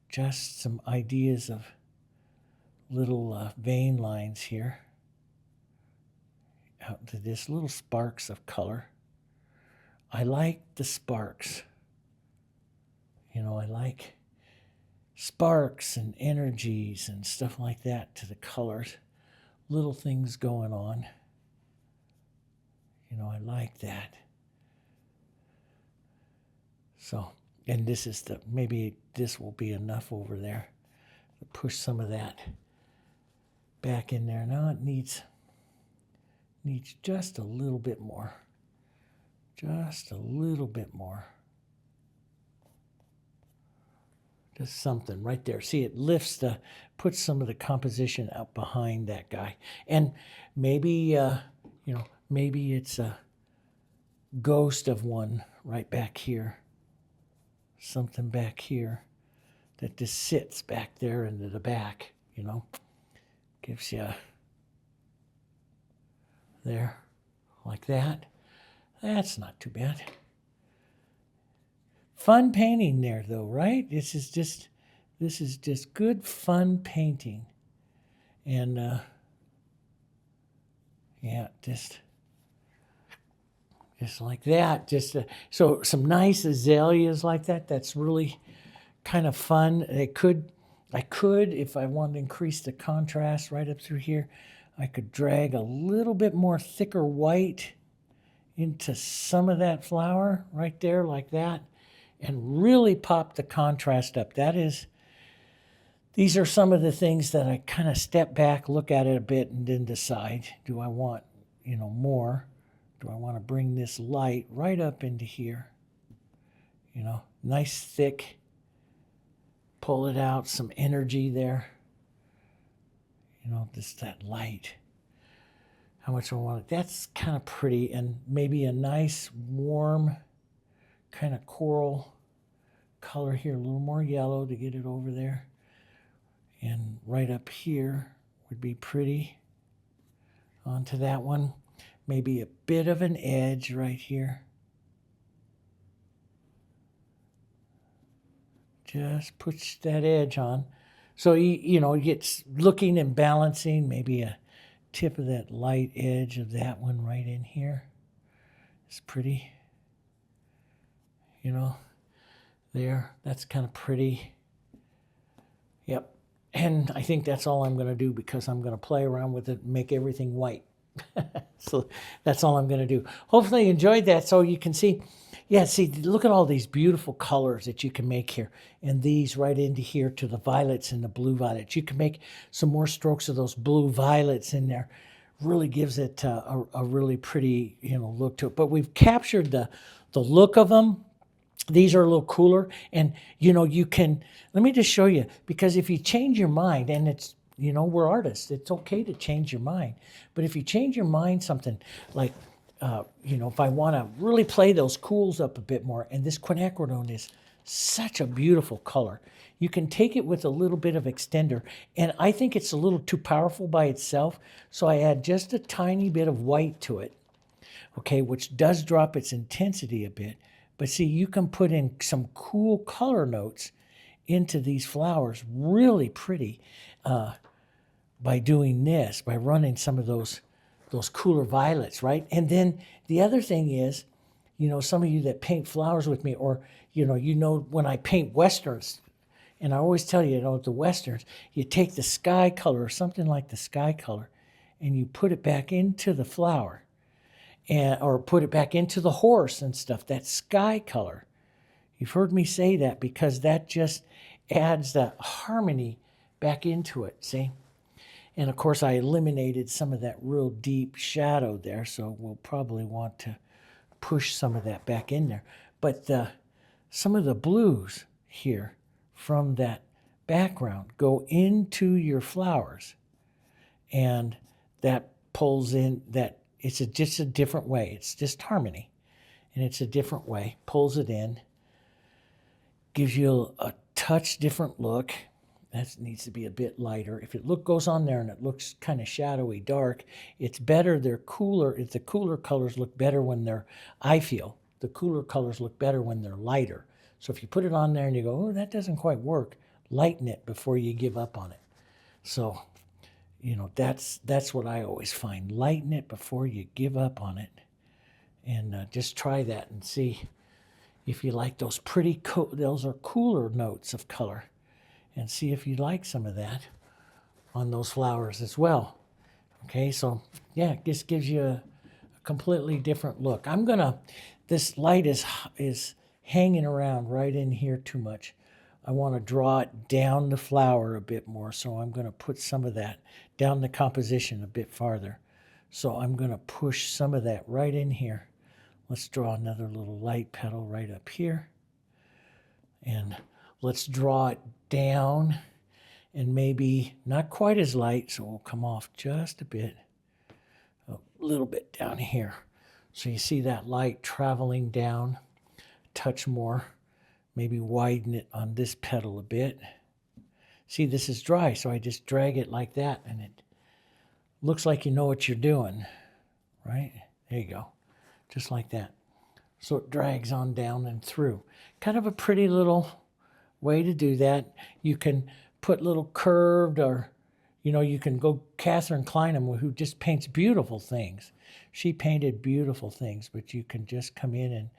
S1: just some ideas of little vein lines here out to this, little sparks of color. I like the sparks. You know, I like sparks and energies and stuff like that to the colors. Little things going on. You know, I like that. So, and this is the, maybe this will be enough over there to push some of that back in there. Now it needs just a little bit more. Just a little bit more. Just something right there. See, it lifts puts some of the composition out behind that guy. And maybe, you know, maybe it's a ghost of one right back here. Something back here that just sits back there into the back, you know. Gives you there, like that. That's not too bad. Fun painting there, though, right? This is just good fun painting, and yeah, just like that. Just so some nice azaleas like that. That's really kind of fun. I could, if I wanted to increase the contrast right up through here, I could drag a little bit more thicker white into some of that flower right there, like that. And really pop the contrast up. These are some of the things that I kind of step back, look at it a bit, and then decide, do I want, you know, more? Do I want to bring this light right up into here? You know, nice thick, pull it out, some energy there. You know, just that light. How much I want it. That's kind of pretty, and maybe a nice warm kind of coral color here, a little more yellow to get it over there. And right up here would be pretty. Onto that one. Maybe a bit of an edge right here. Just push that edge on. So, you know, it gets looking and balancing. Maybe a tip of that light edge of that one right in here. It's pretty, you know, there. That's kind of pretty. Yep. And I think that's all I'm going to do because I'm going to play around with it and make everything white. So that's all I'm going to do. Hopefully you enjoyed that so you can see. Yeah, see, look at all these beautiful colors that you can make here. And these right into here to the violets and the blue violets. You can make some more strokes of those blue violets in there. Really gives it a really pretty, look to it. But we've captured the look of them. These are a little cooler. And, you can, let me just show you. Because if you change your mind, and it's, we're artists. It's okay to change your mind. But if you change your mind, something like, if I want to really play those cools up a bit more, and this quinacridone is such a beautiful color, you can take it with a little bit of extender. And I think it's a little too powerful by itself, so I add just a tiny bit of white to it, okay, which does drop its intensity a bit. But see, you can put in some cool color notes into these flowers, really pretty, by doing this, by running some of those cooler violets, right? And then the other thing is, some of you that paint flowers with me, or, when I paint Westerns, and I always tell you, the Westerns, you take the sky color or something like the sky color, and you put it back into the flower, or put it back into the horse and stuff, that sky color. You've heard me say that because that just adds that harmony back into it, see? And of course, I eliminated some of that real deep shadow there, so we'll probably want to push some of that back in there. But some of the blues here from that background go into your flowers, and that pulls in that. It's just a different way. It's just harmony, and it's a different way. Pulls it in, gives you a touch different look. That needs to be a bit lighter. If it goes on there and it looks kind of shadowy, dark, it's better. They're cooler. If the cooler colors look better when they're, I feel, the cooler colors look better when they're lighter. So if you put it on there and you go, oh, that doesn't quite work, lighten it before you give up on it. So, that's what I always find. Lighten it before you give up on it. And just try that and see if you like those pretty, those are cooler notes of color. And see if you like some of that on those flowers as well. Okay, so yeah, it just gives you a completely different look. This light is hanging around right in here too much. I want to draw it down the flower a bit more, so I'm going to put some of that down the composition a bit farther. So I'm going to push some of that right in here. Let's draw another little light petal right up here. And let's draw it down, and maybe not quite as light, so we'll come off just a little bit down here. So you see that light traveling down, touch more, maybe widen it on this petal a bit. See, this is dry, so I just drag it like that, and it looks like you know what you're doing, right? There you go, just like that. So it drags on down and through. Kind of a pretty little way to do that. You can put little curved, or you can go Catherine Kleinum, who just paints beautiful things. She painted beautiful things, but you can just come in and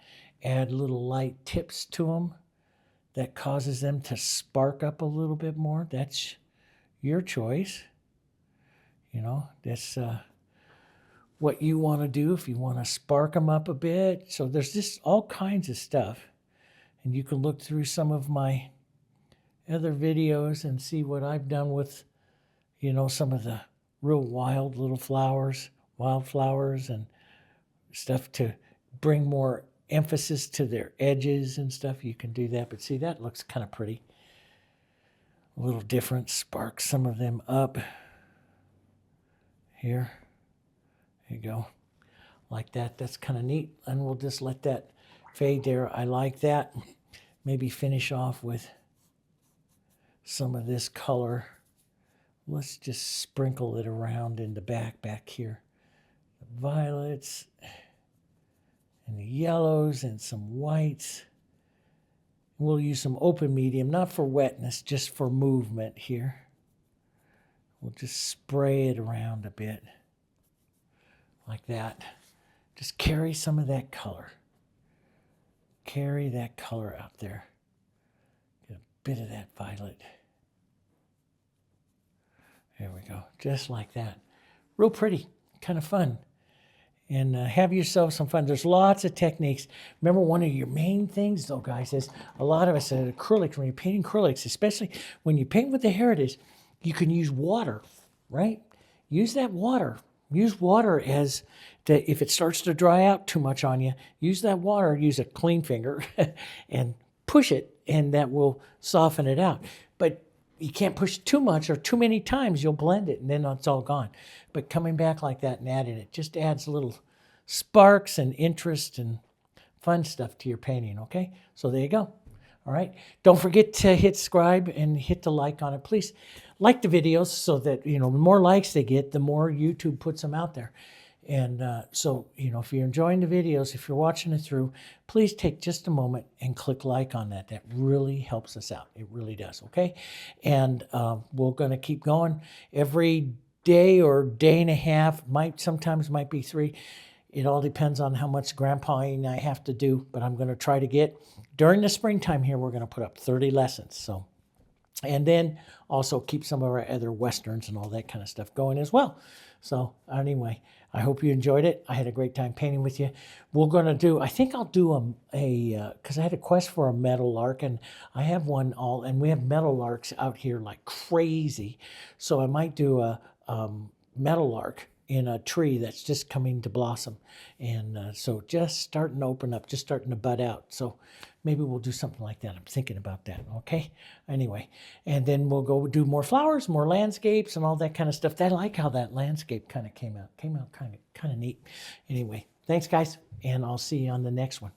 S1: add little light tips to them that causes them to spark up a little bit more. That's your choice. That's what you want to do if you want to spark them up a bit. So there's just all kinds of stuff. And you can look through some of my other videos and see what I've done with, some of the real wild little flowers, wildflowers and stuff to bring more emphasis to their edges and stuff. You can do that. But see, that looks kind of pretty. A little different. Spark some of them up here. There you go. Like that. That's kind of neat. And we'll just let that fade there. I like that. Maybe finish off with some of this color. Let's just sprinkle it around in the back here. The violets and the yellows and some whites. We'll use some open medium, not for wetness, just for movement here. We'll just spray it around a bit like that. Just carry some of that color. Carry that color out there. Get a bit of that violet. There we go. Just like that. Real pretty. Kind of fun. And have yourself some fun. There's lots of techniques. Remember, one of your main things, though, guys, is a lot of us at acrylics, when you're painting acrylics, especially when you paint with the heritage, you can use water, right? Use that water. Use water as, if it starts to dry out too much on you, use that water, use a clean finger, and push it, and that will soften it out. But you can't push too much or too many times, you'll blend it, and then it's all gone. But coming back like that and adding it just adds little sparks and interest and fun stuff to your painting, okay? So there you go. All right. Don't forget to hit subscribe and hit the like on it. Please like the videos so that, the more likes they get, the more YouTube puts them out there. And so, if you're enjoying the videos, if you're watching it through, please take just a moment and click like on that. That really helps us out. It really does, okay? And we're going to keep going every day or day and a half. Sometimes might be 3. It all depends on how much grandpaing I have to do, but I'm going to try to get, during the springtime here, we're going to put up 30 lessons. So, and then also keep some of our other Westerns and all that kind of stuff going as well. So anyway, I hope you enjoyed it. I had a great time painting with you. We're going to do, I think I'll do because I had a quest for a metal lark, and I have one and we have metal larks out here like crazy. So I might do a metal lark in a tree that's just coming to blossom. And so just starting to open up, just starting to bud out. So maybe we'll do something like that. I'm thinking about that, okay? Anyway, and then we'll go do more flowers, more landscapes, and all that kind of stuff. I like how that landscape kind of came out. Came out kind of neat. Anyway, thanks, guys, and I'll see you on the next one.